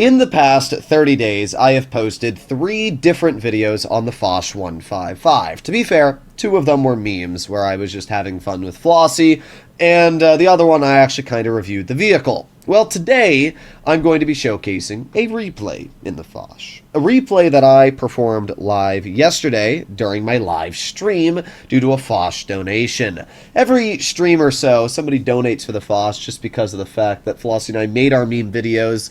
In the past 30 days, I have posted 3 different videos on the Foch 155. To be fair, 2 of them were memes, where I was just having fun with Flossie, and the other one I actually kind of reviewed the vehicle. Well, today, I'm going to be showcasing a replay in the Foch. A replay that I performed live yesterday during my live stream due to a Foch donation. Every stream or so, somebody donates for the Foch just because of the fact that Flossie and I made our meme videos,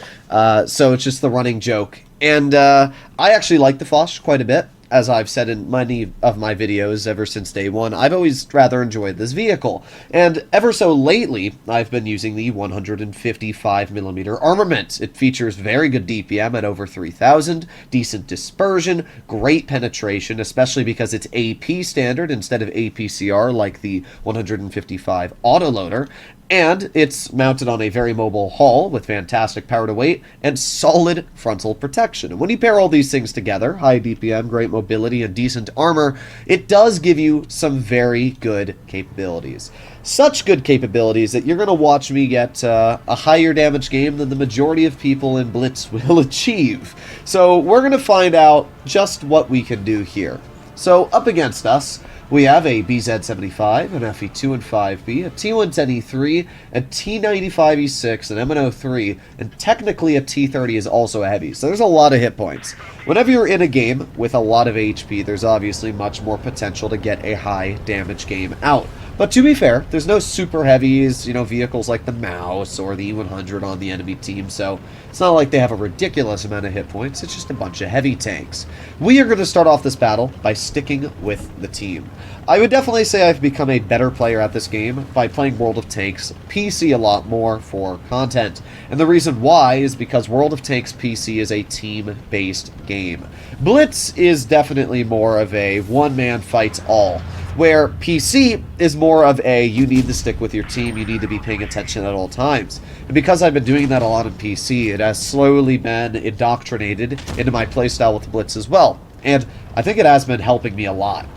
so it's just the running joke. And I actually like the Foch quite a bit. As I've said in many of my videos ever since day one, I've always rather enjoyed this vehicle. And ever so lately, I've been using the 155mm armament. It features very good DPM at over 3,000, decent dispersion, great penetration, especially because it's AP standard instead of APCR like the 155 autoloader. And it's mounted on a very mobile hull with fantastic power to weight and solid frontal protection. And when you pair all these things together, high DPM, great mobility, and decent armor, it does give you some very good capabilities. Such good capabilities that you're going to watch me get a higher damage game than the majority of people in Blitz will achieve. So we're going to find out just what we can do here. So up against us, we have a BZ75, an FE2 and 5B, a T110E3, a T95E6, an MN03, and technically a T30 is also a heavy, so there's a lot of hit points. Whenever you're in a game with a lot of HP, there's obviously much more potential to get a high damage game out. But to be fair, there's no super heavies, vehicles like the Mouse or the E100 on the enemy team, so it's not like they have a ridiculous amount of hit points, it's just a bunch of heavy tanks. We are going to start off this battle by sticking with the team. I would definitely say I've become a better player at this game by playing World of Tanks PC a lot more for content. And the reason why is because World of Tanks PC is a team-based game. Blitz is definitely more of a one-man fights all, where PC is more of a you need to stick with your team, you need to be paying attention at all times. And because I've been doing that a lot in PC, it has slowly been indoctrinated into my playstyle with Blitz as well. And I think it has been helping me a lot.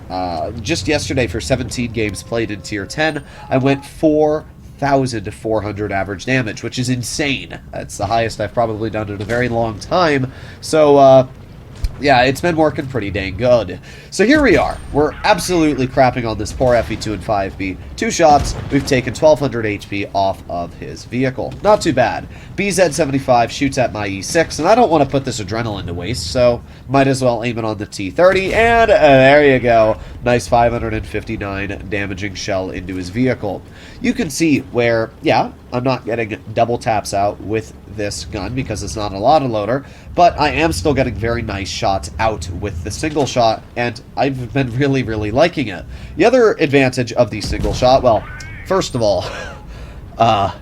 Just yesterday, for 17 games played in Tier 10, I went 4,400 average damage, which is insane. That's the highest I've probably done in a very long time. So, yeah, it's been working pretty dang good. So here we are. We're absolutely crapping on this poor FE2 and 5B. 2 shots, we've taken 1,200 HP off of his vehicle. Not too bad. BZ75 shoots at my E6, and I don't want to put this adrenaline to waste, so might as well aim it on the T30, and there you go. Nice 559 damaging shell into his vehicle. You can see where, yeah, I'm not getting double taps out with this gun because it's not a autoloader, but I am still getting very nice shots out with the single shot, and I've been really liking it. The other advantage of the single shot, well, first of all, I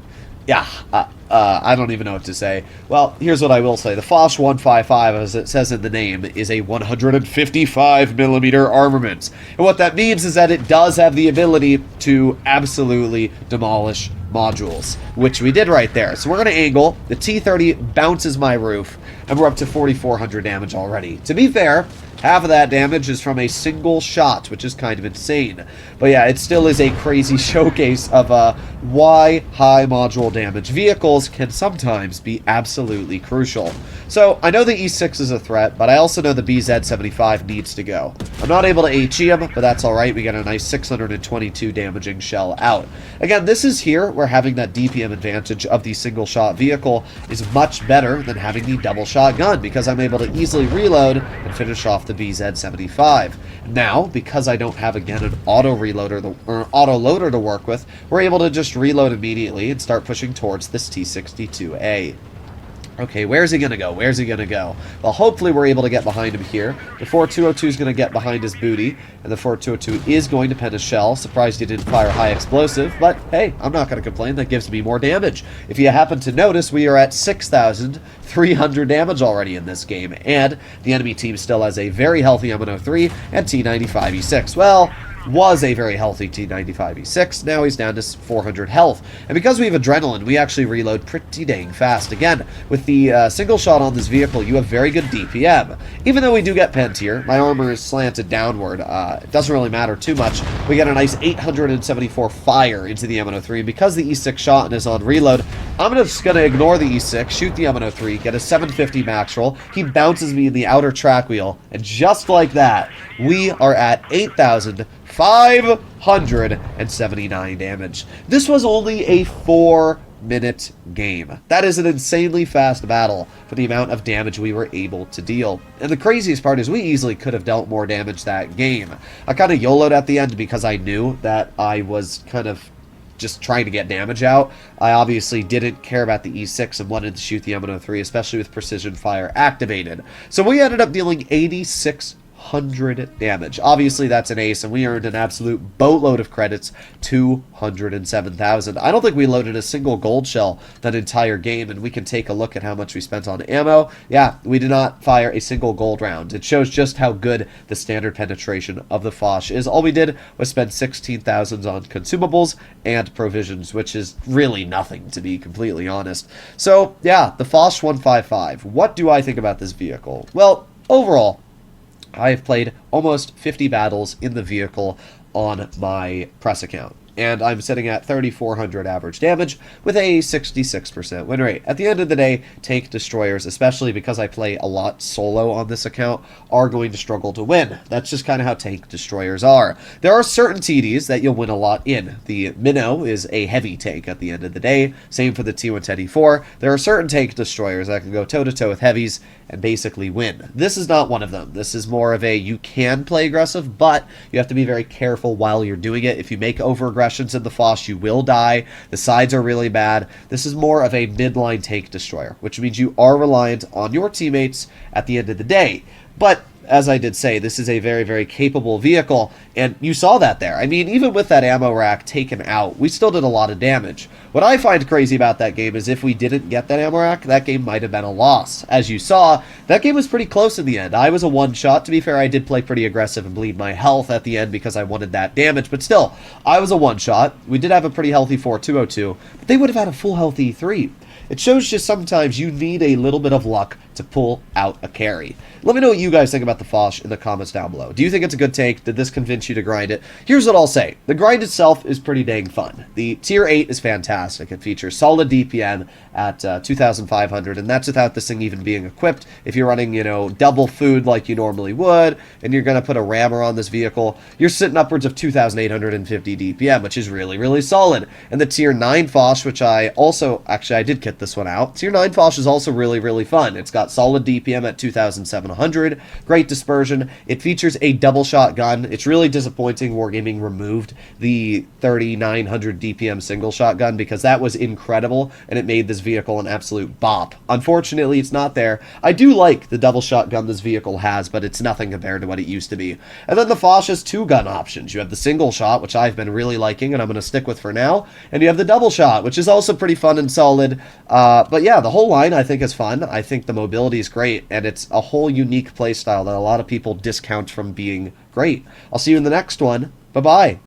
don't even know what to say. Well, here's what I will say. The Foch 155, as it says in the name, is a 155mm armament. And what that means is that it does have the ability to absolutely demolish modules, which we did right there. So we're going to angle. The T30 bounces my roof, and we're up to 4,400 damage already. To be fair, half of that damage is from a single shot, which is kind of insane. But yeah, it still is a crazy showcase of why high module damage vehicles can sometimes be absolutely crucial. So I know the E6 is a threat, but I also know the BZ75 needs to go. I'm not able to HE him, but that's alright. We get a nice 622 damaging shell out. Again, this is here where having that DPM advantage of the single shot vehicle is much better than having the double shot gun, because I'm able to easily reload and finish off the BZ75. Now, because I don't have, again, an auto-loader to work with, we're able to just reload immediately and start pushing towards this T62A. Okay, where's he going to go? Where's he going to go? Well, hopefully we're able to get behind him here. The 4202 is going to get behind his booty, and the 4202 is going to pen his shell. Surprised he didn't fire high explosive, but hey, I'm not going to complain. That gives me more damage. If you happen to notice, we are at 6,300 damage already in this game, and the enemy team still has a very healthy MN03 and T95E6. Well, was a very healthy T95 E6. Now he's down to 400 health. And because we have adrenaline, we actually reload pretty dang fast. Again, with the single shot on this vehicle, you have very good DPM. Even though we do get pent here, my armor is slanted downward. It doesn't really matter too much. We get a nice 874 fire into the M103. And because the E6 shot is on reload, I'm just going to ignore the E6, shoot the M103, get a 750 max roll. He bounces me in the outer track wheel, and just like that, we are at 8,579 damage. This was only a 4-minute game. That is an insanely fast battle for the amount of damage we were able to deal. And the craziest part is we easily could have dealt more damage that game. I kind of YOLO'd at the end because I knew that I was kind of just trying to get damage out. I obviously didn't care about the E6 and wanted to shoot the M103, especially with precision fire activated. So we ended up dealing 8,600 damage. Obviously, that's an ace, and we earned an absolute boatload of credits, 207,000. I don't think we loaded a single gold shell that entire game, and we can take a look at how much we spent on ammo. Yeah, we did not fire a single gold round. It shows just how good the standard penetration of the Foch is. All we did was spend 16,000 on consumables and provisions, which is really nothing, to be completely honest. So, yeah, the Foch 155. What do I think about this vehicle? Well, overall, I have played almost 50 battles in the vehicle on my press account, and I'm sitting at 3,400 average damage with a 66% win rate. At the end of the day, tank destroyers, especially because I play a lot solo on this account, are going to struggle to win. That's just kind of how tank destroyers are. There are certain TDs that you'll win a lot in. The Minnow is a heavy tank at the end of the day. Same for the T1 Teddy 4. There are certain tank destroyers that can go toe-to-toe with heavies and basically win. This is not one of them. This is more of a, you can play aggressive, but you have to be very careful while you're doing it. If you make over-aggressions in the Foch, you will die. The sides are really bad. This is more of a midline tank destroyer, which means you are reliant on your teammates at the end of the day. But as I did say, this is a very, very capable vehicle, and you saw that there. I mean, even with that ammo rack taken out, we still did a lot of damage. What I find crazy about that game is if we didn't get that ammo rack, that game might have been a loss. As you saw, that game was pretty close in the end. I was a one-shot. To be fair, I did play pretty aggressive and bleed my health at the end because I wanted that damage, but still, I was a one-shot. We did have a pretty healthy 4-202, but they would have had a full health E3. It shows just sometimes you need a little bit of luck to pull out a carry. Let me know what you guys think about the Foch in the comments down below. Do you think it's a good tank? Did this convince you to grind it? Here's what I'll say. The grind itself is pretty dang fun. The Tier 8 is fantastic. It features solid DPM at 2,500, and that's without this thing even being equipped. If you're running, you know, double food like you normally would, and you're going to put a rammer on this vehicle, you're sitting upwards of 2,850 DPM, which is really, really solid. And the Tier 9 Foch, which I also, actually, I did kit this one out. Tier 9 Foch is also really, really fun. It's got solid DPM at 2,700, great dispersion. It features a double shot gun. It's really disappointing Wargaming removed the 3,900 DPM single shot gun because that was incredible and it made this vehicle an absolute bop. Unfortunately, it's not there. I do like the double shot gun this vehicle has, but it's nothing compared to what it used to be. And then the Foch has two gun options. You have the single shot, which I've been really liking and I'm going to stick with for now, and you have the double shot, which is also pretty fun and solid. But yeah, the whole line I think is fun. I think the mobility is great, and it's a whole unique playstyle that a lot of people discount from being great. I'll see you in the next one. Bye-bye.